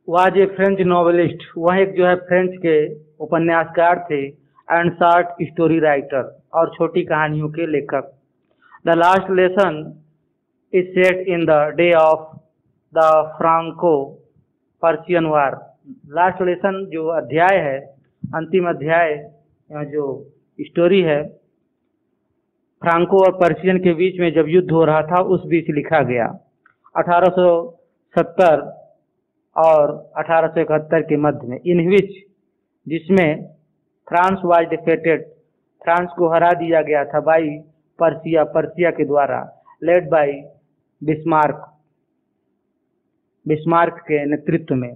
Was a French novelist, वह एक जो है फ्रेंच के उपन्यासकार थे, एंड शॉर्ट स्टोरी राइटर और छोटी कहानियों के लेखक। The last lesson is set in the day of the Franco Persian war. Last lesson जो अध्याय है, अंतिम अध्याय या जो स्टोरी है, फ्रांको और पर्शियन के बीच में जब युद्ध हो रहा था उस बीच लिखा गया 1870 और 1871 के मध्य में, इन विच जिसमें फ्रांस वाज डिफेटेड, फ्रांस को हरा दिया गया था, बाई पर्सिया, पर्सिया के द्वारा, लेड बाई बिस्मार्क, बिस्मार्क के नेतृत्व में।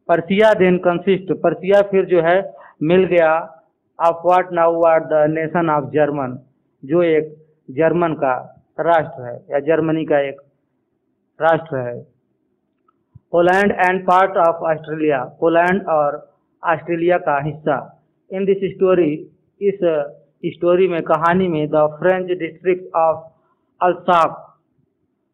पर्सिया देन कंसिस्ट, पर्सिया फिर जो है मिल गया of what now are the nation of German, जो एक जर्मन का राष्ट्र है या जर्मनी का एक राष्ट्र है। Poland and part of Australia, Poland और ऑस्ट्रेलिया का हिस्सा। इन दिस स्टोरी, इस स्टोरी में, कहानी में, the French district of Alsace,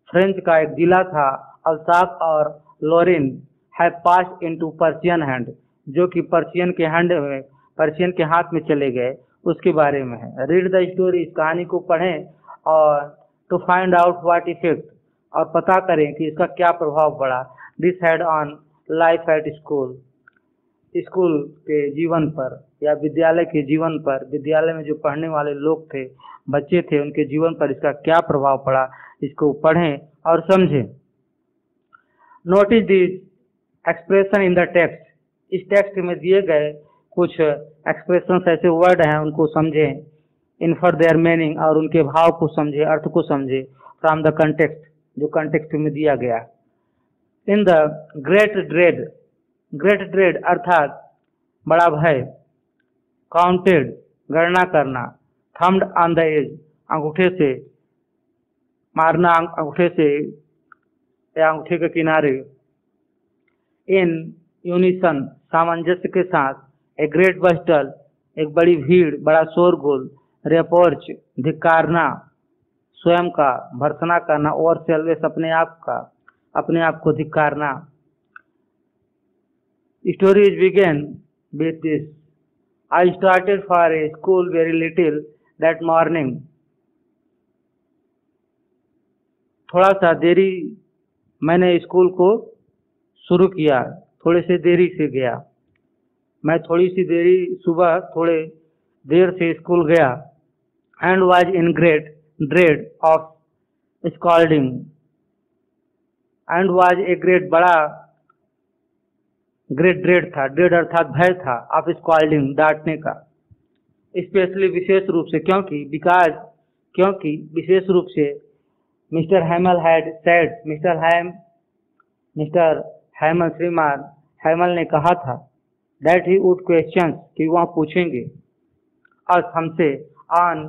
French का एक जिला था अल्साक और Lorraine, have passed into Persian hand, जो कि पर्शियन के हैंड में, पर्शियन के हाथ में चले गए, उसके बारे में है। रीड द स्टोरी, इस कहानी को पढ़ें और to find out what effect, और पता करें कि इसका क्या प्रभाव पड़ा, this had on life at school, school के जीवन पर या विद्यालय के जीवन पर, विद्यालय में जो पढ़ने वाले लोग थे, बच्चे थे, उनके जीवन पर इसका क्या प्रभाव पड़ा, इसको पढ़ें और समझें। Notice this expression in the text, इस टेक्स्ट में दिए गए कुछ एक्सप्रेशन, ऐसे वर्ड हैं, उनको समझें। इन्फर देयर मीनिंग, और उनके भाव को समझें, अर्थ को समझें, फ्रॉम द कंटेक्स्ट, जो कंटेक्स्ट में दिया गया। In the great dread, great dread अर्थात बड़ा भय, काउंटेड गणना करना, थम्ड ऑन द एज अंगूठे से मारना, अंगूठे से या अंगूठे के किनारे। इन यूनिसन सामंजस्य के साथ, ए ग्रेट बस्टल एक बड़ी भीड़, बड़ा शोरगुल, रेपोर्च धिक्कारना, स्वयं का भर्त्सना करना, और सेल्वेस अपने आप का, अपने आप को धिक्कारना। Story is begin with this, I started for a school very little that morning, थोड़ा सा देरी मैंने स्कूल को शुरू किया, थोड़े से देरी से गया, मैं थोड़ी सी देरी, सुबह थोड़े देर से स्कूल गया। And was in great dread of scolding, and was a great, बड़ा ग्रेट ड्रेड था, ड्रेड अर्थात भय था, ऑफ स्कॉल्डिंग डांटने का, स्पेशली विशेष रूप से, क्योंकि, बिकॉज क्योंकि, विशेष रूप से, मिस्टर हैमल हैड सेड, मिस्टर हैमल, श्रीमान हैमल ने कहा था, दैट ही वुड क्वेश्चन, कि वह पूछेंगे, और हमसे, ऑन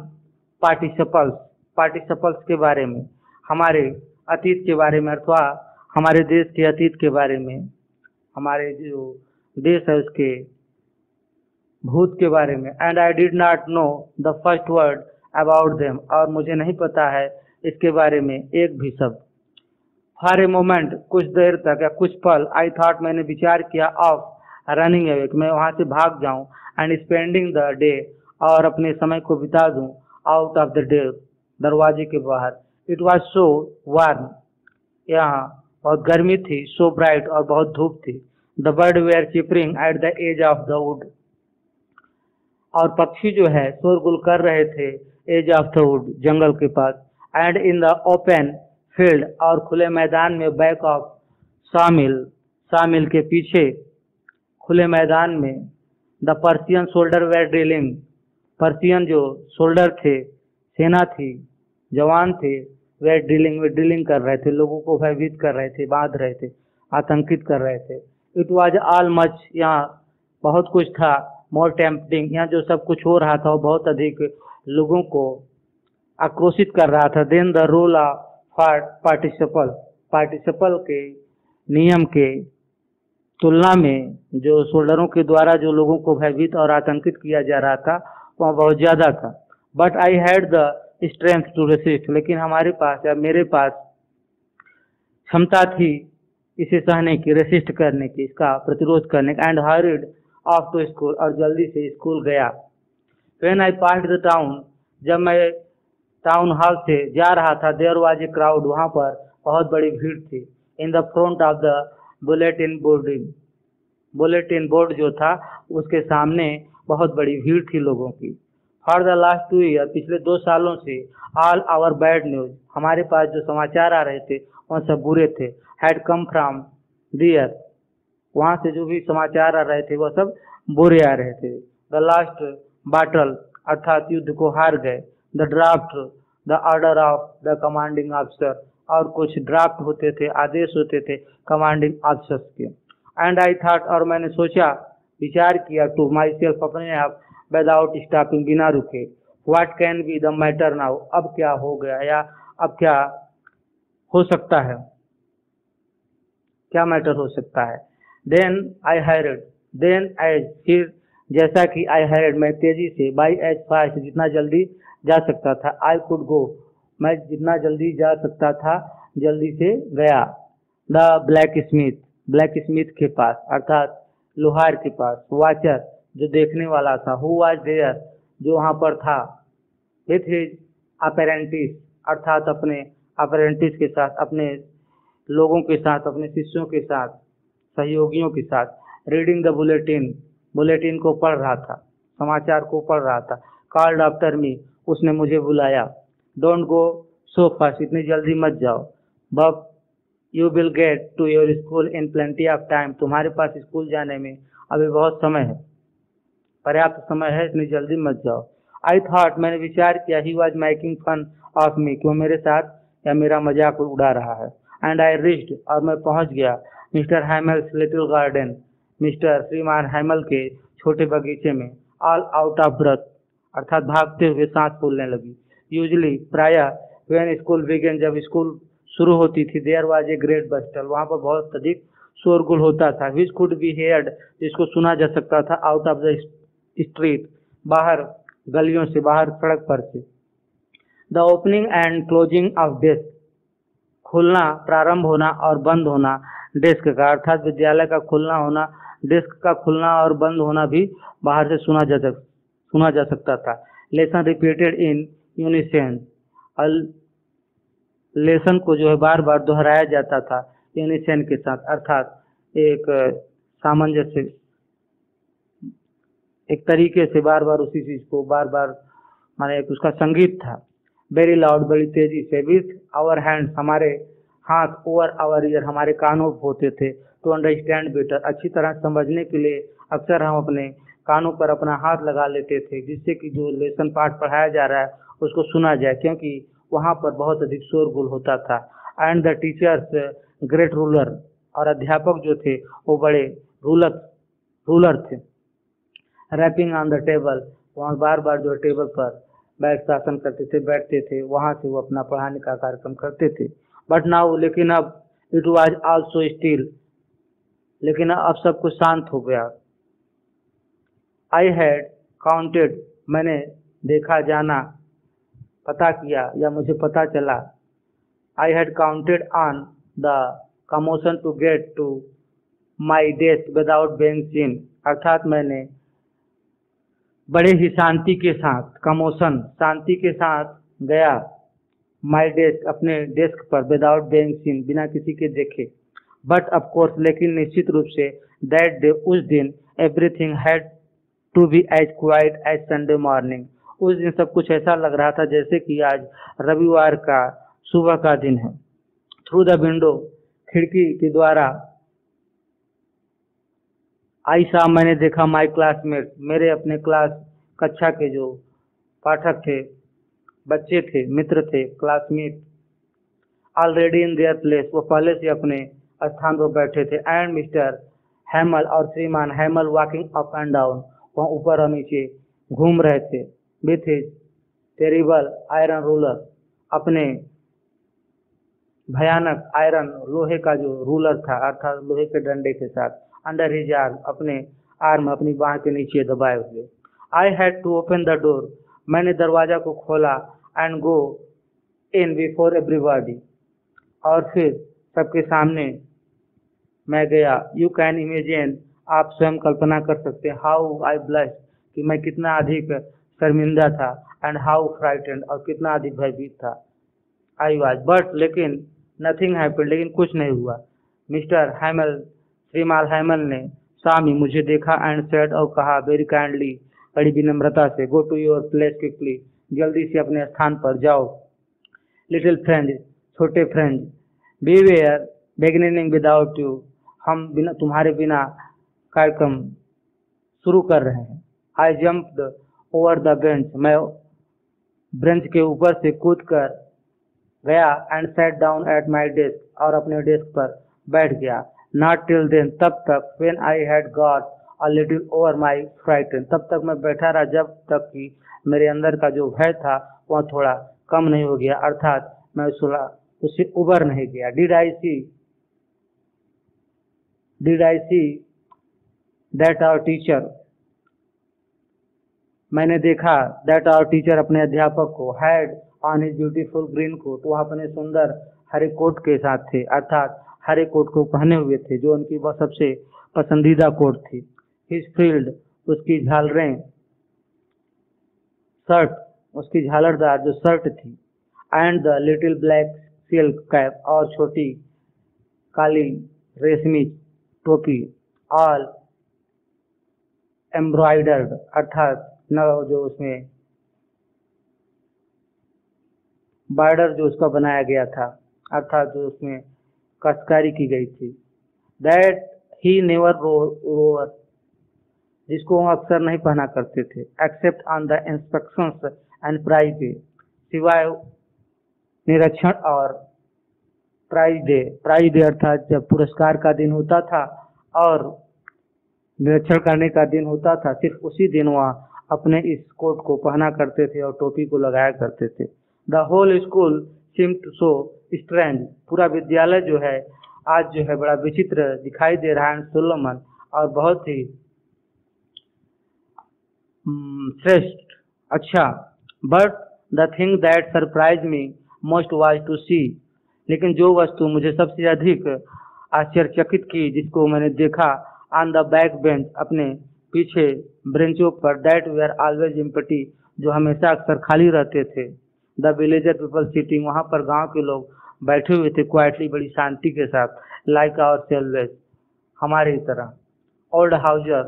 पार्टिसिपल्स, पार्टिसिपल्स के बारे में, हमारे अतीत के बारे में, अथवा हमारे देश के अतीत के बारे में, हमारे जो देश है उसके भूत के बारे में। And I did not know the first word about them, और मुझे नहीं पता है इसके बारे में एक भी शब्द। फॉर ए मोमेंट, कुछ देर तक या कुछ पल, आई थॉट, मैंने विचार किया, ऑफ रनिंग अवे, मैं वहाँ से भाग जाऊँ, एंड स्पेंडिंग द डे, और अपने समय को बिता दूँ, आउट ऑफ द डे, दरवाजे के बाहर। इट वॉज सो वार्म, यहाँ बहुत गर्मी थी, सो ब्राइट, और बहुत धूप थी। The bird were chirping at the edge of the wood, और पक्षी जो है शोरगुल कर रहे थे, एज ऑफ द वुड, जंगल के पास। And in the open field, और खुले मैदान में, बैक ऑफ शामिल, शामिल के पीछे, खुले मैदान में, the Persian soldier were drilling, Persian जो सोल्डर थे, सेना थी, जवान थे, वेयर ड्रिलिंग, वे ड्रिलिंग कर रहे थे, लोगों को भयभीत कर रहे थे, बांध रहे थे, आतंकित कर रहे थे। इट वॉज ऑल मच, यहाँ बहुत कुछ था, मोर टेम्पटिंग, यहाँ जो सब कुछ हो रहा था वो बहुत अधिक लोगों को आक्रोशित कर रहा था। Then the rule of participle, participle के नियम के तुलना में, जो सोल्डरों के द्वारा जो लोगों को भयभीत और आतंकित किया जा रहा था, वह बहुत ज़्यादा था। But I had the strength to resist, लेकिन हमारे पास या मेरे पास क्षमता थी इसे सहने की, रेसिस्ट करने की, इसका प्रतिरोध करने की। And hurried off to school, और जल्दी से स्कूल गया। When I pass the town, जब मैं टाउन हॉल से जा रहा था, देयर वाज ए क्राउड, वहाँ पर बहुत बड़ी भीड़ थी। In the front of the bulletin boarding, bulletin board जो था उसके सामने बहुत बड़ी भीड़ थी लोगों की। फॉर द लास्ट 2 ईयर, पिछले 2 सालों से, ऑल आवर बैड न्यूज, हमारे पास जो समाचार आ रहे थे वह सब बुरे थे। हैड कम फ्रॉम दियर, वहाँ से जो भी समाचार आ रहे थे वह सब बुरे आ रहे थे। द लास्ट बैटल, अर्थात युद्ध को हार गए। The draft, the order of the commanding officer, और कुछ ड्राफ्ट होते थे, आदेश होते थे कमांडिंग ऑफिसर्स के। एंड आई थॉट, और मैंने सोचा, विचार किया, टू माई सेल्फ, अपने आप, विदाउट स्टॉपिंग, बिना रुके, what can be the matter now, अब क्या हो गया, या अब क्या हो सकता है, क्या मैटर हो सकता है। देन आई हैरिड, देन एज, फिर जैसा कि आई हैरिड, मैं तेजी से, बाई एज फास्ट, जितना जल्दी जा सकता था, आई कुड गो, मैं जितना जल्दी जा सकता था जल्दी से गया। The black Smith, black Smith के पास, अर्थात लोहार के पास। वाचर, जो देखने वाला था। हु वाज देयर, जो वहाँ पर था। विथ हिज अपेरेंटिस, अर्थात अपने अपेरेंटिस के साथ, अपने लोगों के साथ, अपने शिष्यों के साथ, सहयोगियों के साथ। रीडिंग द बुलेटिन, बुलेटिन को पढ़ रहा था, समाचार को पढ़ रहा था। कॉल्ड आफ्टर मी, उसने मुझे बुलाया। डोंट गो सो फास्ट, इतनी जल्दी मत जाओ। But you will get to your school in plenty of time, तुम्हारे पास स्कूल जाने में अभी बहुत समय है, पर्याप्त समय है, इतनी जल्दी मत जाओ। आई थॉट, मैंने विचार किया, he was making fun of me, कि वो मेरे साथ या मेरा मजाक उड़ा रहा है। एंड आई रिच्ड, और मैं पहुंच गया, mister Hummels little garden, mister श्रीमान हैमल के छोटे बगीचे में। ऑल आउट ऑफ ब्रेथ, अर्थात भागते हुए सांस फूलने लगी। यूजली, प्रायः, व्हेन स्कूल बिगेन, जब स्कूल शुरू होती थी, देयर वाज ए ग्रेट बस्टल, वहाँ पर बहुत अधिक शोरगुल होता था। विच कुड बी हेयर्ड, जिसको सुना जा सकता था, आउट ऑफ द स्ट्रीट, बाहर गलियों से, बाहर सड़क पर से। The opening and closing of desk, खुलना, प्रारंभ होना और बंद होना डेस्क का, अर्थात विद्यालय का खुलना होना, डेस्क का खुलना और बंद होना भी बाहर से सुना जा सकता था। लेसन रिपीटेड इन यूनिसेन, लेसन को जो है बार बार दोहराया जाता था यूनिसेन के साथ, अर्थात एक सामंजस्य, एक तरीके से बार बार उसी चीज को बार बार, माने उसका संगीत था। वेरी लाउड, बड़ी तेजी से। विथ आवर हैंड, हमारे हाथ। ओवर आवर ईयर, हमारे कानों होते थे। टू अंडरस्टैंड बेटर, अच्छी तरह समझने के लिए अक्सर हम अपने कानों पर अपना हाथ लगा लेते थे, जिससे कि जो लेसन पाठ पढ़ाया जा रहा है उसको सुना जाए, क्योंकि वहाँ पर बहुत अधिक शोरगुल होता था। And the teachers great ruler, और अध्यापक जो थे वो बड़े रूलर थे। रैपिंग ऑन द टेबल, वहाँ बार बार जो टेबल पर शासन करते थे, बैठते थे, वहाँ से वो अपना पढ़ाने का कार्यक्रम करते थे। बट नाउ, लेकिन अब, इट वाज आल्सो स्टिल, लेकिन अब सब कुछ शांत हो गया। आई हैड काउंटेड, मैंने देखा, जाना, पता किया, या मुझे पता चला। I had counted on the commotion to get to my desk without being seen, अर्थात मैंने बड़े ही शांति के साथ, कमोशन, शांति के साथ गया, माई डेस्क, अपने डेस्क पर, विदाउट बीइंग सीन, बिना किसी के देखे। बट ऑफ कोर्स, लेकिन निश्चित रूप से, दैट डे, उस दिन, everything had to be as quiet as Sunday morning, उस दिन सब कुछ ऐसा लग रहा था जैसे कि आज रविवार का सुबह का दिन है। थ्रू द विंडो, खिड़की के द्वारा, आई सा, मैंने देखा, माई क्लासमेट, मेरे अपने क्लास, कक्षा के जो पाठक थे, बच्चे थे, मित्र थे, classmate. Already in their place, वो पहले से अपने स्थान पर बैठे थे। एंड मिस्टर हैमल, और श्रीमान हैमल, वॉकिंग अप एंड डाउन, वहाँ ऊपर और नीचे घूम रहे थे। With his terrible iron ruler, अपने भयानक आयरन, लोहे का जो रूलर था, अर्थात लोहे के डंडे के साथ। अंडर हिज आर्म, अपने आर्म, अपनी बाह के नीचे दबाए हुए। I had to open the door, मैंने दरवाजा को खोला। And go in before everybody, और फिर सबके सामने मैं गया। यू कैन इमेजिन, आप स्वयं कल्पना कर सकते हैं। हाउ आई ब्लश, कि मैं कितना अधिक शर्मिंदा था। एंड हाउ फ्राइटेंड, और कितना अधिक भयभीत था। आई वॉज, बट लेकिन नथिंग हैपेंड, लेकिन कुछ नहीं हुआ। मिस्टर हैमल, श्रीमान हैमल ने स्वामी मुझे देखा एंड सेड, और कहा वेरी काइंडली, बड़ी विनम्रता से, go to your place quickly, जल्दी से अपने स्थान पर जाओ। लिटिल फ्रेंड, छोटे friend, beware beginning without you, हम बिना तुम्हारे बिना कार्यक्रम शुरू कर रहे हैं। I jumped over the bench, मैं बेंच के ऊपर से कूद कर गया। And set down at my desk, और अपने डेस्क पर बैठ गया। नॉट टिल देन, तब तक, when I had got a little over my frighten, तब तक मैं बैठा रहा जब तक कि मेरे अंदर का जो भय था वह थोड़ा कम नहीं हो गया, अर्थात मैं उससे उबर नहीं गया। Did I see that our teacher, मैंने देखा दैट आवर टीचर, अपने अध्यापक को, had on his beautiful green coat, वह अपने सुंदर हरे कोट के साथ थे, अर्थात हरे कोट को पहने हुए थे, जो उनकी वह सबसे पसंदीदा कोट थी। हिज फील्ड, उसकी झालरें, शर्ट, उसकी झालरदार जो शर्ट थी। And the little black silk cap, और छोटी काली रेशमी टोपी। ऑल एम्ब्रॉयडर्ड, अर्थात न जो उसमें बॉर्डर जो उसका बनाया गया था, अर्थात जो उसमें कश्कारी की गई थी। दैट ही नेवर रोवर, जिसको वो अक्सर नहीं पहना करते थे। Except on the inspections and prize day, सिवाय निरीक्षण और प्राइज डे अर्थात जब पुरस्कार का दिन होता था और निरीक्षण करने का दिन होता था, सिर्फ उसी दिन वह अपने इस कोट को पहना करते थे और टोपी को लगाया करते थे। The whole school seem to so strange, पूरा विद्यालय जो है आज जो है बड़ा विचित्र दिखाई दे रहा है। सोलोमन, और बहुत ही श्रेष्ठ, अच्छा। But the thing that surprise me most was to see, लेकिन जो वस्तु मुझे सबसे अधिक आश्चर्यचकित की, जिसको मैंने देखा, ऑन द बैक बेंच, अपने पीछे ब्रेंचों पर, that were always empty, जो हमेशा अक्सर खाली रहते थे। द विलेजर पीपल सिटिंग, वहाँ पर गांव के लोग बैठे हुए थे, क्वाइटली, बड़ी शांति के साथ, लाइक आवर सेल्वेज, हमारी तरह। ओल्ड हाउजर,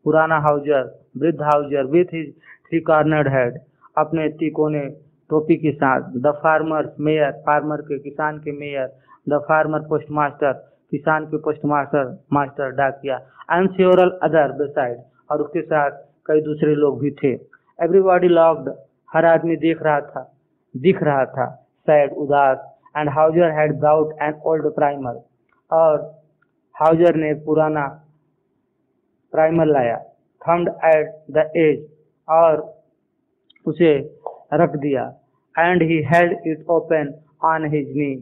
पुराना हाउजर, वृद्ध Houser, with his three cornered head, अपने तिकोने टोपी के साथ। द फार्मर मेयर, फार्मर के, किसान के मेयर। द फार्मर पोस्टमास्टर, किसान के पोस्टमास्टर, मास्टर, डाकिया। एंड सेवरल अदर बिसाइड, और उसके साथ कई दूसरे लोग भी थे। एवरीबॉडी लॉक्ड, हर आदमी दिख रहा था, सैड, उदास। And Houser had brought an old primer, और हाउजर ने पुराना प्राइमर लाया। थम्ड एट द एज, और उसे रख दिया। And he held it open on his knee,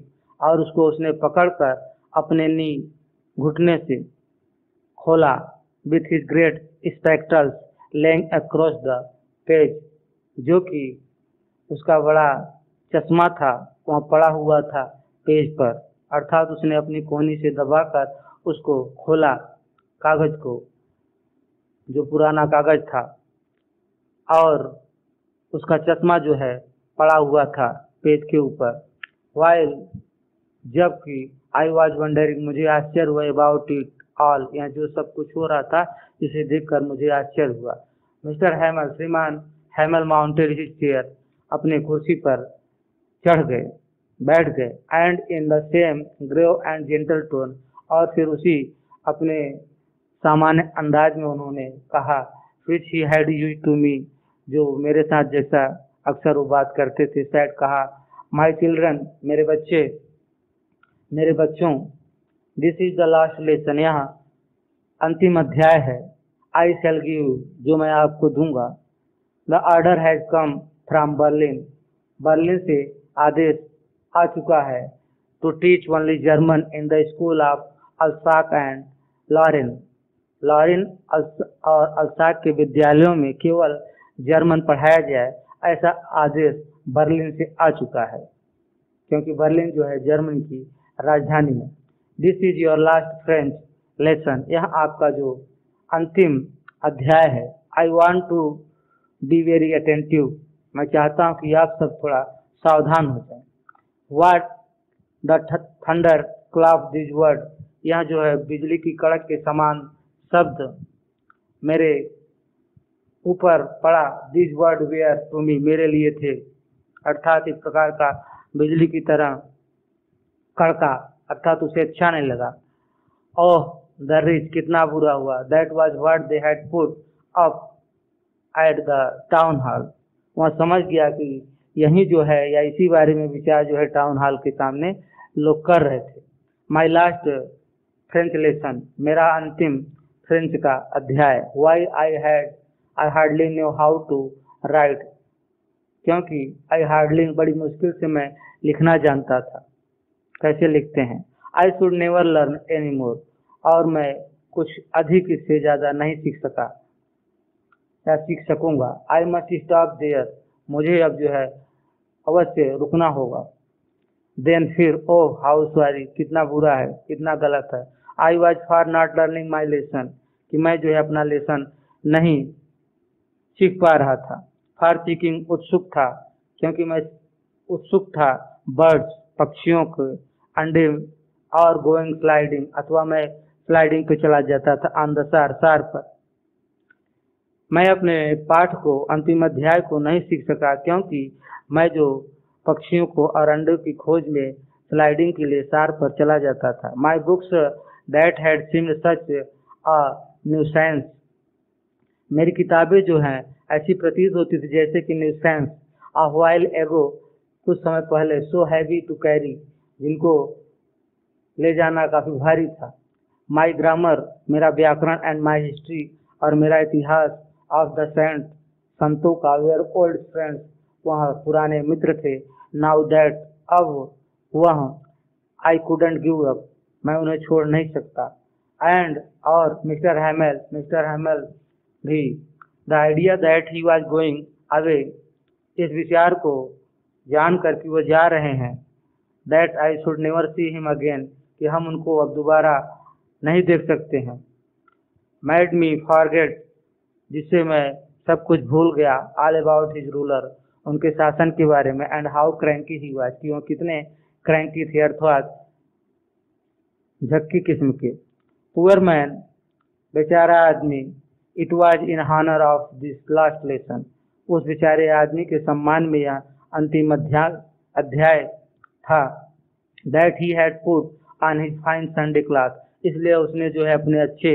और उसको उसने पकड़कर अपने नी, घुटने से खोला। With his great spectacles laying across the page, जो कि उसका बड़ा चश्मा था वहाँ पड़ा हुआ था पेज पर, अर्थात उसने अपनी कोहनी से दबाकर उसको खोला, कागज को, जो पुराना कागज था, और उसका चश्मा जो है पड़ा हुआ था पेज के ऊपर। वाइल, जबकि आई वॉज वंडरिंग, मुझे आश्चर्य हुआ, अबाउट इट ऑल, यहाँ जो सब कुछ हो रहा था इसे देखकर मुझे आश्चर्य हुआ। मिस्टर हैमल, श्रीमान हैमल माउंटेड हिज चेयर, अपने कुर्सी पर चढ़ गए, बैठ गए। And in the same grave and gentle tone, और फिर उसी अपने सामान्य अंदाज में उन्होंने कहा, which he had used to me, जो मेरे साथ जैसा अक्सर वो बात करते थे। सैड, कहा, माई चिल्ड्रन, मेरे बच्चों, this is the last lesson, यहाँ अंतिम अध्याय है। आई शैल गिव, जो मैं आपको दूंगा। The order has come from Berlin, Berlin से आदेश आ चुका है, to teach only German in the school of Alsace and Lorraine, Lorraine और अल्साक के विद्यालयों में केवल जर्मन पढ़ाया जाए, ऐसा आदेश बर्लिन से आ चुका है, क्योंकि बर्लिन जो है जर्मनी की राजधानी है। This is your last French lesson, यह आपका जो अंतिम अध्याय है। I want to be very attentive, मैं चाहता हूँ कि आप सब थोड़ा सावधान हो जाएं। What the thunder clap this word, यह जो है बिजली की कड़क के समान शब्द मेरे ऊपर पड़ा। This word were to me, मेरे लिए थे, अर्थात एक प्रकार का बिजली की तरह कड़का, अर्थात उसे अच्छा नहीं लगा। ओह द रिच, कितना बुरा हुआ। That was what they had put up at the town hall, वह समझ गया कि यही जो है या इसी बारे में विचार जो है टाउन हॉल के सामने लोग कर रहे थे। माई लास्ट फ्रेंच लेसन, मेरा अंतिम फ्रेंच का अध्याय। Why I hardly knew how to write, क्योंकि आई हार्डली, बड़ी मुश्किल से मैं लिखना जानता था, कैसे लिखते हैं। I should never learn any more, और मैं कुछ अधिक इससे ज़्यादा नहीं सीख सका या सीख सकूंगा। आई मस्ट स्टॉप देयर, मुझे अब जो है अवश्य रुकना होगा। देन फिर, ओह हाउ सॉरी, कितना बुरा है, कितना गलत है। I was for not learning my lesson, कि मैं जो है अपना लेसन नहीं सीख पा रहा था। फॉर सीकिंग, उत्सुक था, क्योंकि मैं उत्सुक था बर्ड्स, पक्षियों के अंडे, और गोइंग स्लाइडिंग, अथवा मैं स्लाइडिंग पे चला जाता था ऑन द सार पर। मैं अपने पाठ को, अंतिम अध्याय को नहीं सीख सका, क्योंकि मैं जो पक्षियों को और अंडों की खोज में स्लाइडिंग के लिए सार पर चला जाता था। My books that had seemed such a nuisance, मेरी किताबें जो हैं ऐसी प्रतीत होती थी जैसे कि न्यूसेंस। अ व्हाइल एगो, कुछ समय पहले। सो हैवी टू कैरी, जिनको ले जाना काफी भारी था। माई ग्रामर, मेरा व्याकरण, एंड माई हिस्ट्री, और मेरा इतिहास। ऑफ द सेंट, संतों का। वेयर ओल्ड फ्रेंड्स, वह पुराने मित्र थे। नाउ दैट, अब वह। आई कुडंट गिव अप, मैं उन्हें छोड़ नहीं सकता। एंड, और मिस्टर हैमेल भी। The idea that he was going away, इस विचार को जानकर कि वह जा रहे हैं। That I should never see him again, कि हम उनको अब दोबारा नहीं देख सकते हैं। मेड मी फॉरगेट, जिससे मैं सब कुछ भूल गया। ऑल अबाउट हिज रूलर, उनके शासन के बारे में। And how cranky he was, कि वो कितने क्रैंकी थे, अर्थात झक्की किस्म के। पुअर मैन, बेचारा आदमी। It was in honour of this last lesson, उस बेचारे आदमी के सम्मान में यह अंतिम अध्याय था। That he had put on his fine Sunday cloth, इसलिए उसने जो है अपने अच्छे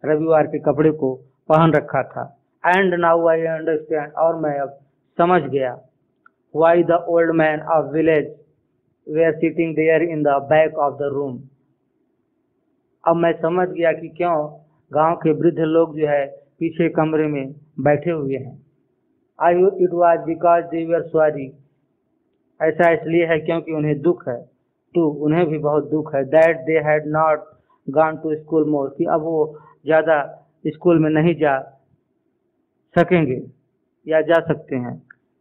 रविवार के कपड़े को पहन रखा था। एंड नाउ आई अंडरस्टैंड, और मैं अब समझ गया। Why the old man of village were sitting there in the back of the room, अब मैं समझ गया कि क्यों गांव के वृद्ध लोग जो है पीछे कमरे में बैठे हुए हैं। I it was because they were sorry, ऐसा इसलिए है क्योंकि उन्हें दुख है। टू, उन्हें भी बहुत दुख है। That they had not gone to school more, कि अब वो ज़्यादा स्कूल में नहीं जा सकेंगे या जा सकते हैं।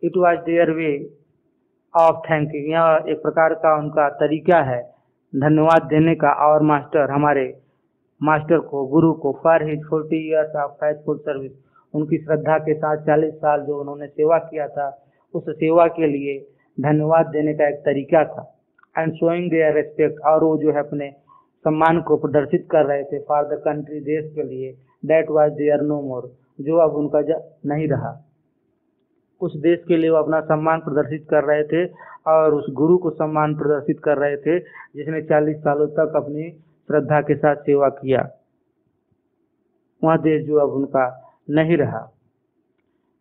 It was their way of thanking, यह एक प्रकार का उनका तरीका है धन्यवाद देने का। और मास्टर, हमारे मास्टर को, गुरु को। For his 40 years of faithful service, उनकी श्रद्धा के साथ 40 साल जो उन्होंने सेवा किया था, उस सेवा के लिए धन्यवाद देने का एक तरीका था। एंड शोइंग देयर रेस्पेक्ट, और वो जो है अपने सम्मान को प्रदर्शित कर रहे थे। फॉर द कंट्री, देश के लिए। दैट वाज देयर नो मोर, जो अब उनका नहीं रहा। उस देश के लिए वो अपना सम्मान प्रदर्शित कर रहे थे, और उस गुरु को सम्मान प्रदर्शित कर रहे थे जिसने 40 सालों तक अपनी श्रद्धा के साथ सेवा किया। वह देश जो अब उनका नहीं रहा।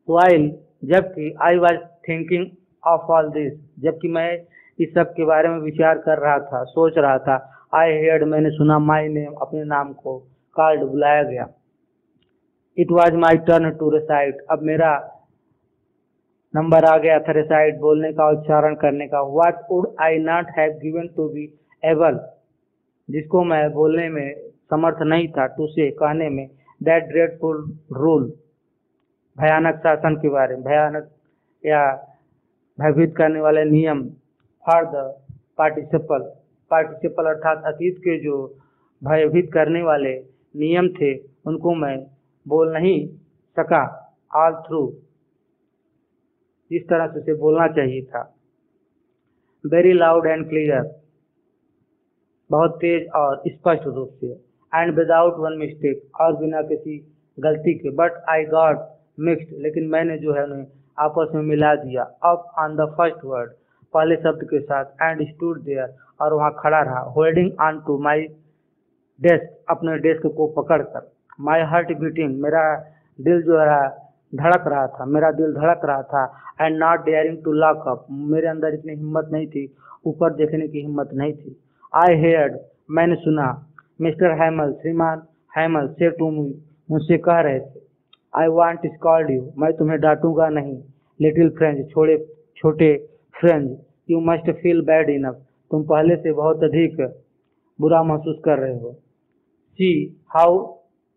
वाइल, जबकि I was thinking of all this, जबकि मैं इस सब के बारे में विचार कर रहा था, सोच रहा था। आई हेard, मैंने सुना। माई नेम, अपने नाम को। कॉल्ड, बुलाया गया। It was my turn to recite, अब मेरा नंबर आ गया था रिसाइट, बोलने का, उच्चारण करने का। What would I not have given to be able, जिसको मैं बोलने में समर्थ नहीं था। टू से, कहने में। दैट ड्रेडफुल रूल, भयानक शासन के बारे में, भयानक या भयभीत करने वाले नियम। फॉर द पार्टिसिपल, पार्टिसिपल अर्थात अतीत के जो भयभीत करने वाले नियम थे उनको मैं बोल नहीं सका ऑल थ्रू, जिस तरह से उसे बोलना चाहिए था। वेरी लाउड एंड क्लियर, बहुत तेज और स्पष्ट रूप से। एंड विदाउट वन मिस्टेक, और बिना किसी गलती के। बट आई गॉट मिक्स्ड, लेकिन मैंने जो है उन्हें आपस में मिला दिया। Up on the first word, पहले शब्द के साथ। एंड स्टूड देयर, और वहाँ खड़ा रहा। Holding on to my desk, अपने डेस्क को पकड़कर। माई हार्ट बीटिंग, मेरा दिल जो है धड़क रहा था, मेरा दिल धड़क रहा था। And not daring to look up, मेरे अंदर इतनी हिम्मत नहीं थी, ऊपर देखने की हिम्मत नहीं थी। आई हेयर्ड, मैंने सुना। मिस्टर हैमल, श्रीमान हैमल से तुम मुझसे कह रहे थे। आई वांट स्कॉल्ड यू, मैं तुम्हें डांटूंगा नहीं। लिटिल फ्रेंड, छोटे friend. You must feel bad enough, तुम पहले से बहुत अधिक बुरा महसूस कर रहे हो। सी हाउ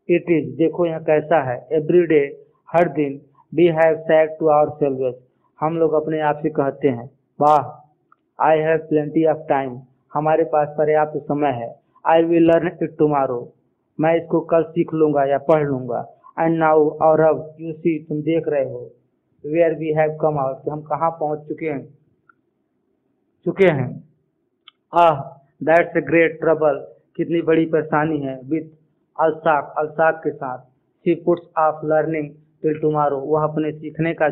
इट इज, देखो यह कैसा है। एवरी डे, हर दिन। We have said to ourselves, हम लोग अपने आप से कहते हैं वाह। I have plenty of time, हमारे पास पर्याप्त समय है। I will learn it tomorrow, मैं इसको कल सीख लूंगा या पढ़ लूंगा। एंड नाउ, और अब, यू सी, तुम देख रहे हो। Where we have come out, हम कहाँ पहुंच चुके हैं। Ah, that's a great trouble, कितनी बड़ी परेशानी है। विथ अल्साक के साथ। She puts off learning till tomorrow, वह अपने सीखने का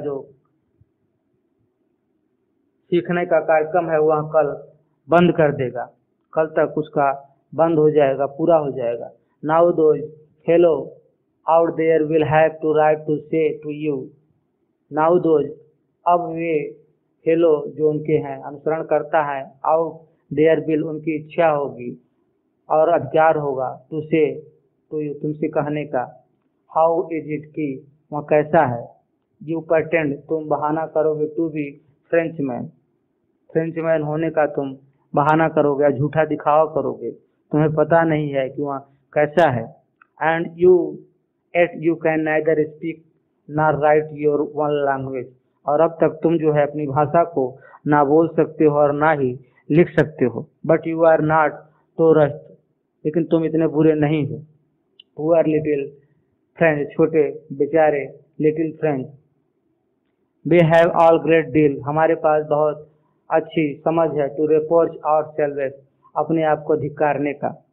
कार्यक्रम है वह कल बंद कर देगा। कल तक उसका बंद हो जाएगा, पूरा हो जाएगा। Now those fellow out there will have to right to say to you. Now those, अब वे फेलो जो उनके हैं, अनुसरण करता है। आउट देयर विल, उनकी इच्छा होगी और अधिकार होगा। टू से टू यू, तुमसे कहने का। हाउ इज इट, की वह कैसा है। यू प्रटेंड, तुम बहाना करोगे। टू बी फ्रेंचमैन होने का तुम बहाना करोगे या झूठा दिखावा करोगे। तुम्हें पता नहीं है कि वह कैसा है। And you can neither speak nor right your one language, और अब तक तुम जो है अपनी भाषा को ना बोल सकते हो और ना ही लिख सकते हो। बट यू आर नॉट तो रस्ट, लेकिन तुम इतने बुरे नहीं हो। पुअर लिटिल फ्रेंड, छोटे बेचारे little friend. We have all great deal, हमारे पास बहुत अच्छी समझ है। टू रिपोर्च आवर सेल्वेस, अपने आप को धिक्कारने का।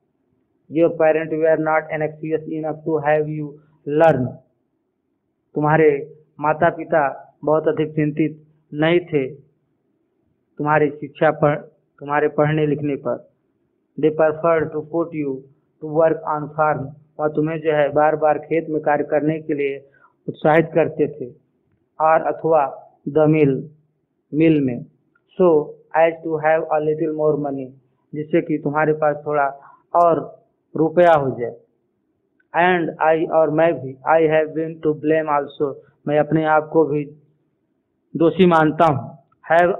Your parent were not anxious enough to have you learn, तुम्हारे माता पिता बहुत अधिक चिंतित नहीं थे तुम्हारी शिक्षा पर, तुम्हारे पढ़ने लिखने पर। They prefer to put you to work on farm, और तुम्हें जो है बार बार खेत में कार्य करने के लिए उत्साहित करते थे। और अथवा द मिल में। So as to have a little more money, जिससे कि तुम्हारे पास थोड़ा और रुपया हो जाए। एंड आई, और मैं भी। I have been to blame also, मैं अपने आप को भी दोषी मानता हूँ। Have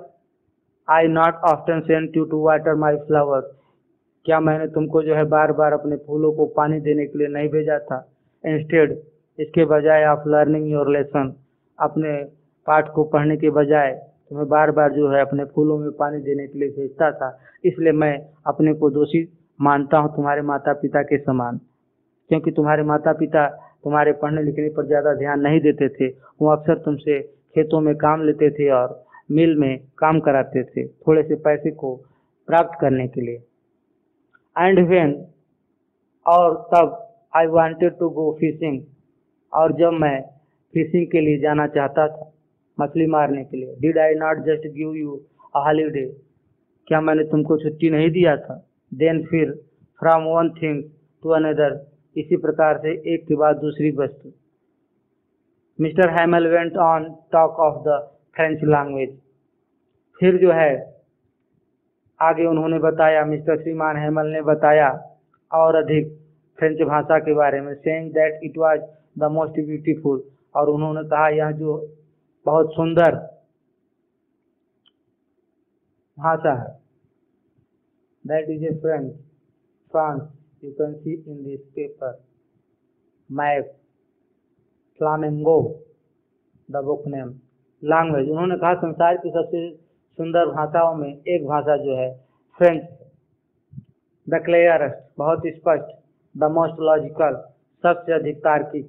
I not often sent you to water my flowers, क्या मैंने तुमको जो है बार बार अपने फूलों को पानी देने के लिए नहीं भेजा था। इंस्टेड, इसके बजाय ऑफ लर्निंग योर लेसन, अपने पाठ को पढ़ने के बजाय तुम्हें बार बार जो है अपने फूलों में पानी देने के लिए भेजता था। इसलिए मैं अपने को दोषी मानता हूँ तुम्हारे माता पिता के समान, क्योंकि तुम्हारे माता पिता तुम्हारे पढ़ने लिखने पर ज़्यादा ध्यान नहीं देते थे। वो अक्सर तुमसे खेतों में काम लेते थे और मिल में काम कराते थे, थोड़े से पैसे को प्राप्त करने के लिए। एंड व्हेन, और तब। I wanted to go fishing, और जब मैं फिशिंग के लिए जाना चाहता था, मछली मारने के लिए। Did I not just give you a holiday, क्या मैंने तुमको छुट्टी नहीं दिया था। देन, फिर। From one thing to another, इसी प्रकार से एक के बाद दूसरी वस्तु। Mister Hamel went on talk of the French language, फिर जो है आगे उन्होंने बताया, मिस्टर श्रीमान हैमल ने बताया और अधिक फ्रेंच भाषा के बारे में। Saying that it was the most beautiful, और उन्होंने कहा यह जो बहुत सुंदर भाषा है। That is a France, you can see in this paper my Flamengo the book name. Language, उन्होंने कहा संसार की सबसे सुंदर भाषाओं में एक भाषा जो है फ्रेंच है। द क्लियरेस्ट बहुत स्पष्ट, द मोस्ट लॉजिकल सबसे अधिक तार्किक,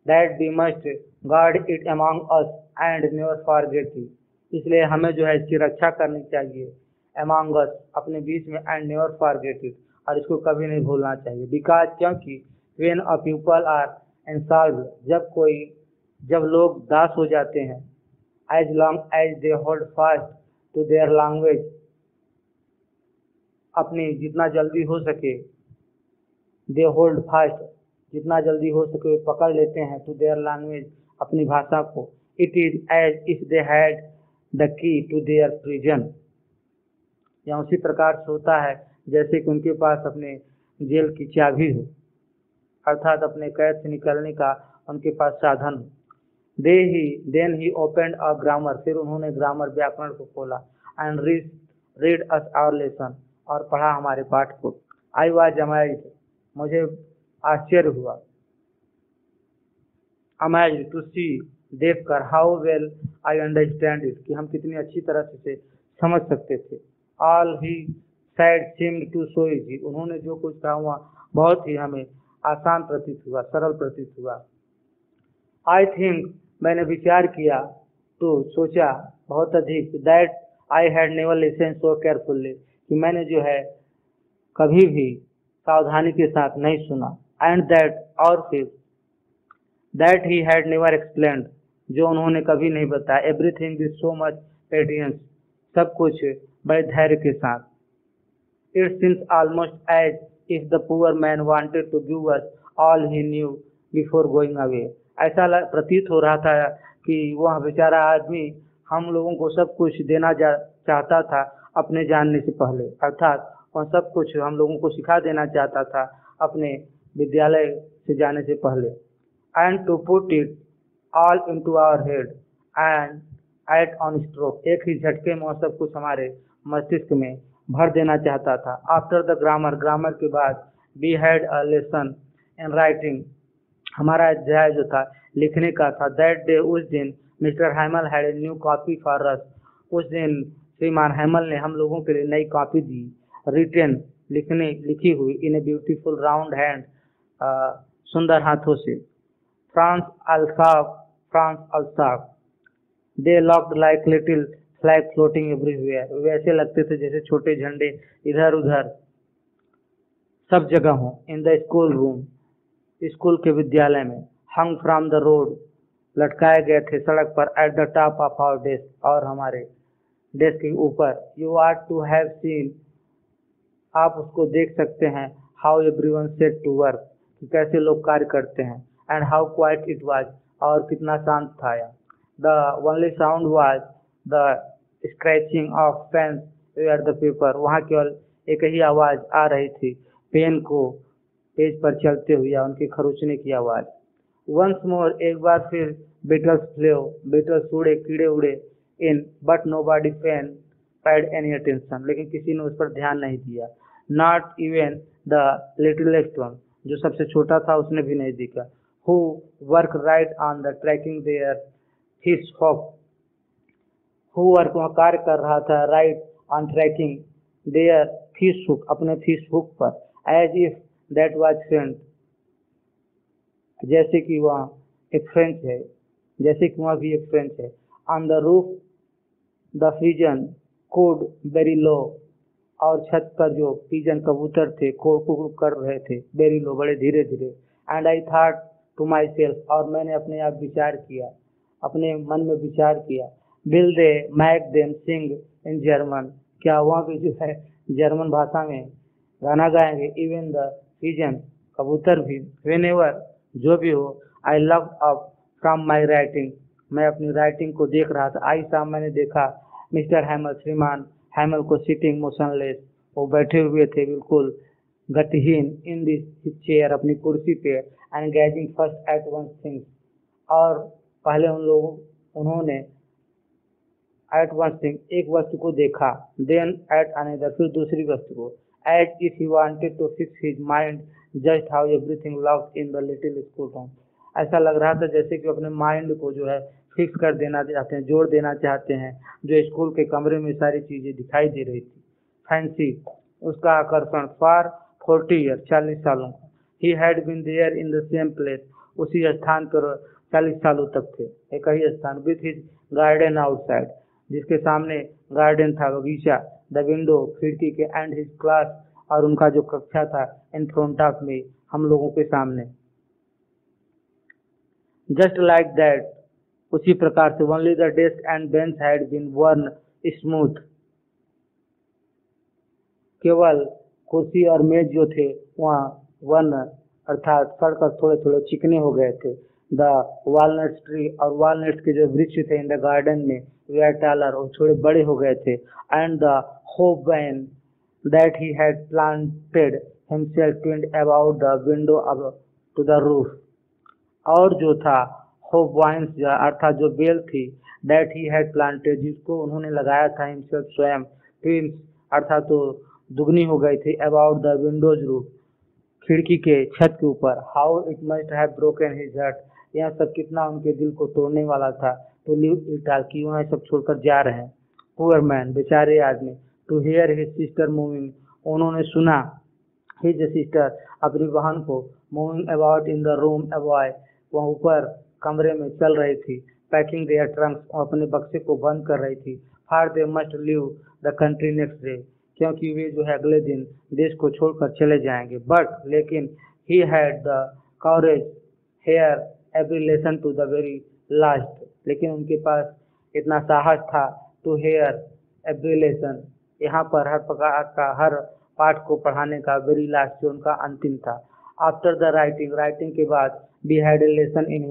that we must guard it among us and never forget it, इसलिए हमें जो है इसकी रक्षा करनी चाहिए अमॉन्ग अस अपने बीच में एंड नेवर फॉरगेट इट, और इसको कभी नहीं भूलना चाहिए। बिकॉज क्योंकि when a people are enslaved जब लोग दास हो जाते हैं, as long as they hold fast to their language, अपनी जितना जल्दी हो सके, दे होल्ड फास्ट जितना जल्दी हो सके पकड़ लेते हैं, टू देयर लैंग्वेज अपनी भाषा को, it is as if they had the key to their prison, या उसी प्रकार से होता है जैसे कि उनके पास अपने जेल की चाबी हो, अर्थात अपने कैद से निकलने का उनके पास साधन हो। Then he opened a grammar, फिर उन्होंने ग्रामर व्याकरण को खोला, and read us our lesson, और पढ़ा हमारे पाठ को। आई वाज अमेज्ड, मुझे आश्चर्य हुआ, अमेज्ड टू सी देखकर, how well I understand it, कि हम कितनी अच्छी तरह से समझ सकते थे। All he said seemed to so easy, उन्होंने जो कुछ कहा वहाँ बहुत ही हमें आसान प्रतीत हुआ, सरल प्रतीत हुआ। आई थिंक, मैंने विचार किया, तो सोचा बहुत अधिक, that I had never listen so carefully, कि मैंने जो है कभी भी सावधानी के साथ नहीं सुना, एंड दैट, और फिर that he had never explained, जो उन्होंने कभी नहीं बताया, everything with so much patience, सब कुछ बड़े धैर्य के साथ। It seems almost as if the poor man wanted to give us all he knew before going away, ऐसा प्रतीत हो रहा था कि वह बेचारा आदमी हम लोगों को सब कुछ देना चाहता था अपने जानने से पहले, अर्थात वह सब कुछ हम लोगों को सिखा देना चाहता था अपने विद्यालय से जाने से पहले। And to put it all into our head and at one stroke, एक ही झटके में वह सब कुछ हमारे मस्तिष्क में भर देना चाहता था। आफ्टर द ग्रामर, ग्रामर के बाद we had a lesson in writing, हमारा अध्याय जो था लिखने का था। दैट डे, उस दिन mister हैमल had a new copy for us, उस दिन श्रीमान हैमल ने हम लोगों के लिए नई कॉपी दी, रिटेन लिखी हुई, in a beautiful round hand, सुंदर हाथों से। France Alsace, they looked like little flag floating everywhere, वैसे लगते थे जैसे छोटे झंडे इधर उधर सब जगह हों। इन द स्कूल रूम, स्कूल के विद्यालय में। हंग फ्रॉम द रोड, लटकाए गए थे सड़क पर। At the top of our desk, और हमारे डेस्क के ऊपर। You are to have seen, आप उसको देख सकते हैं। How everyone set to work, कि कैसे लोग कार्य करते हैं। And how quiet it was, और कितना शांत था यह। The only sound was the scratching of pen at the paper, वहाँ केवल एक ही आवाज़ आ रही थी, पेन को पेज पर चलते हुए, या उनके खरोचने की आवाज़। वंस मोर, एक बार फिर बीटल्स फ्लेव, बीटल्स उड़े, कीड़े उड़े। In but nobody paid any attention, लेकिन किसी ने उस पर ध्यान नहीं दिया। Not even the littlest one, जो सबसे छोटा था उसने भी नहीं देखा। Who work right on the tracing their fish hook, who work, वह कार्य कर रहा था, right on tracing their fish hook, अपने फिश हुक पर। As if that was French, जैसे कि वह एक फ्रेंच है, जैसे कि वह भी एक फ्रेंच है। On the roof the pigeon code very low, और छत पर जो पिजन कबूतर थे कुक कर रहे थे, वेरी लो, बड़े धीरे धीरे। And I thought to myself, और मैंने अपने आप विचार किया, अपने मन में विचार किया। Will they make them sing in German, क्या वह भी जो है जर्मन भाषा में गाना गाएंगे। इवन द पिजन, कबूतर भी। व्हेनेवर, जो भी हो। I loved up from my writing, मैं अपनी राइटिंग को देख रहा था। आई साहब, मैंने देखा मिस्टर हैमल, श्रीमान हैमल को सिटिंग मोशनलेस, वो बैठे हुए थे बिल्कुल गतिहीन, इन दिस चेयर, अपनी कुर्सी पे। And gazing first at one things, और पहले उन्होंने एट वन थिंग, एक वस्तु को देखा। देन एट अनदर, फिर दूसरी वस्तु को। As if he wanted to fix his mind just how everything loved in the little school room, ऐसा लग रहा था जैसे कि अपने माइंड को जो है फिक्स कर देना चाहते हैं, जोड़ देना चाहते हैं, जो स्कूल के कमरे में सारी चीजें दिखाई दे रही थी। फैंसी, उसका आकर्षण फॉर 40 years 40 सालों का। He had been there in the same place, उसी स्थान पर 40 सालों तक थे, एक ही स्थान। विथ हिज गार्डन आउटसाइड, जिसके सामने गार्डन था, बगीचा। द विंडो, खिड़की के। एंड हिज क्लास, और उनका जो कक्षा था। इन फ्रंट ऑफ मी, हम लोगों के सामने। जस्ट लाइक दैट, उसी प्रकार से। Only the desk and bench had been worn smooth, केवल कुर्सी और मेज जो थे वहाँ वन अर्थात सड़कर थोड़े थोड़े चिकने हो गए थे। द वॉलनट ट्री, और वॉलनट के जो वृक्ष थे इन द गार्डन में, वे आर टालर, और थोड़े बड़े हो गए थे। And the hop vine that he had planted himself twined about the window up to the roof, और जो था होप वाइन्स अर्थात जो बेल थी, दैट ही हैड प्लांटेड, जिसको उन्होंने लगाया था, हिमसेल्फ स्वयं, ट्विंस अर्थात तो दुगनी हो गई थी, अबाउट द विंडोज रूफ, खिड़की के छत के ऊपर। How it must have broken his heart, यह सब कितना उनके दिल को तोड़ने वाला था। टू लिव इट ऑल, कि वह सब छोड़कर जा रहे हैं। पुअर मैन, बेचारे आदमी। To hear his sister moving, उन्होंने सुना हिज सिस्टर, अपनी बहन को, moving about in the room above, वह ऊपर कमरे में चल रही थी। पैकिंग देयर ट्रंक्स, अपने बक्से को बंद कर रही थी। For they must leave the country next day, क्योंकि वे जो है अगले दिन देश को छोड़कर चले जाएंगे। बट लेकिन he had the courage hear every lesson to the very last, लेकिन उनके पास इतना साहस था। टू हेयर एवरी लेसन, यहाँ पर हर प्रकार का हर पाठ को पढ़ाने का। वेरी लास्ट, जो उनका अंतिम था। आफ्टर द राइटिंग, राइटिंग के बाद। We had a lesson in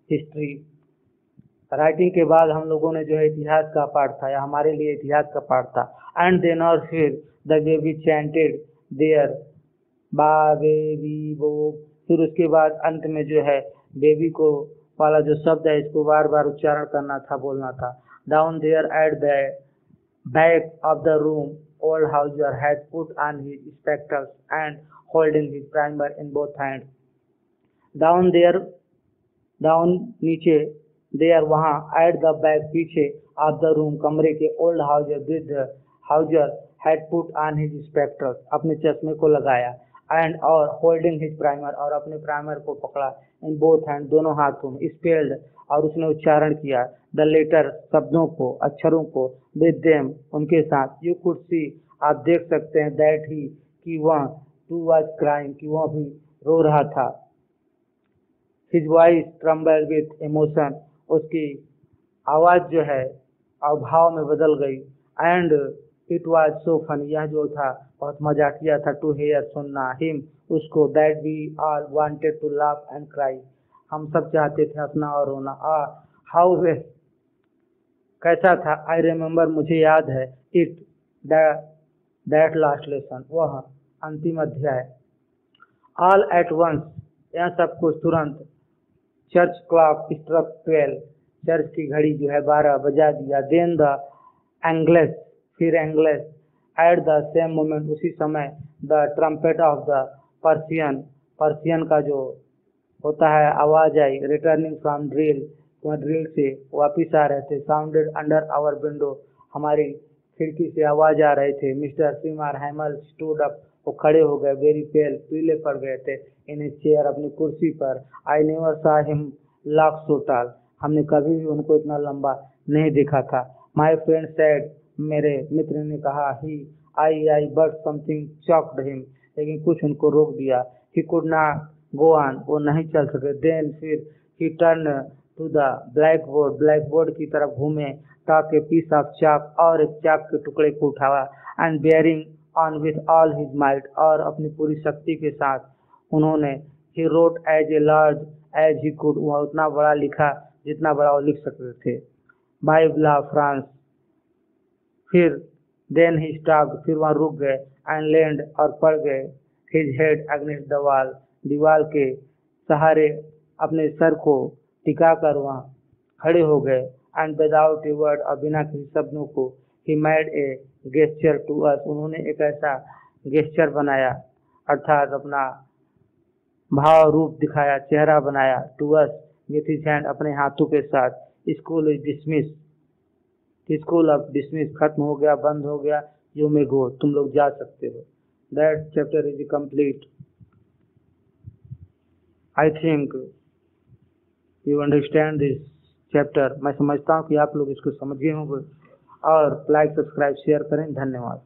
history, writing के बाद हम लोगों ने जो है इतिहास का पाठ था, या हमारे लिए इतिहास का पाठ था। एंड देन, और फिर द बेबी चैंटेड देयर बा बेबी बो, फिर उसके बाद अंत में जो है बेबी को वाला जो शब्द है, इसको बार बार उच्चारण करना था, बोलना था। Down there at the back of the room, old Hauser had put on his spectacles and holding his primer in both hands. Down there, down नीचे, देयर वहाँ, एट द बैक पीछे, ऑफ द रूम कमरे के, old Hauser वृद्ध Hauser had put on his spectacles, अपने चश्मे को लगाया। एंड, और होल्डिंग हिज प्राइमर, और अपने प्राइमर को पकड़ा। इन बोथ हैंड, दोनों हाथों में। स्पेल्ड, और उसने उच्चारण किया। द लेटर, शब्दों को, अक्षरों को। विद देम, उनके साथ। यू कुड सी, आप देख सकते हैं। दैट ही, कि वह। टू वाज क्राइंग, कि वह भी रो रहा था। His voice tremble with emotion, उसकी आवाज जो है अभाव में बदल गई। And it was so funny, यह जो था बहुत मजाकिया था। टू हेयर, सुनना। हिम, उसको। That we all wanted to laugh and cry, हम सब चाहते थे हंसना और रोना। हाउ वे, कैसा था। आई रिमेम्बर, मुझे याद है। इट, दैट लास्ट लेसन, वह अंतिम अध्याय। ऑल एट वंस, यह सब कुछ तुरंत। चर्च क्लॉक स्ट्रक 12, चर्च की घड़ी जो है 12 बजा दिया। देन द एंग्लेस, फिर एंग्लेस। एट द सेम मोमेंट, उसी समय। The trumpet of the Persian, Persian का जो होता है आवाज आई। रिटर्निंग फ्रॉम ड्रिल, वह ड्रिल से वापिस आ रहे थे। साउंडेड अंडर आवर विंडो, हमारी खिड़की से आवाज आ रहे थे। मिस्टर सीमार हैमल स्टूड अप, वो खड़े हो गए। वेरी पेल, पीले पड़ गए थे। इन ए चेयर, अपनी कुर्सी पर। I never saw him look so tall, हमने कभी भी उनको इतना लंबा नहीं देखा था। माई फ्रेंड सेड, मेरे मित्र ने कहा। He, I but something choked him, लेकिन कुछ उनको रोक दिया। He could not go on, वो नहीं चल सके। देन, फिर। He turn to the blackboard, blackboard की तरफ घूमे। Took a piece of chalk, और एक चाक के टुकड़े को उठावा। And bearing on with all his might, और अपनी पूरी शक्ति के साथ उन्होंने। He wrote as a large as he could, वह उतना बड़ा लिखा जितना बड़ा वो लिख सकते थे। बाइबल ऑफ फ्रांस, फिर। देन ही स्टॉप्ड, फिर वहाँ रुक गए। एंड लैंड, और पड़ गए। His head against the wall, दीवार के सहारे अपने सर को टिकाकर वहाँ खड़े हो गए। एंड विदाउट ए वर्ड, और बिना किसी शब्दों को। He made a gesture to us, उन्होंने एक ऐसा गेस्चर बनाया, अर्थात अपना भाव रूप दिखाया, चेहरा बनाया। To us with his hand, अपने हाथों के साथ। स्कूल इज डिसमिस, स्कूल अब डिसमिस, खत्म हो गया, बंद हो गया। यू मे गो, तुम लोग जा सकते हो। That chapter is complete. I think you understand this chapter. मैं समझता हूँ कि आप लोग इसको समझे होंगे। और लाइक सब्सक्राइब शेयर करें। धन्यवाद।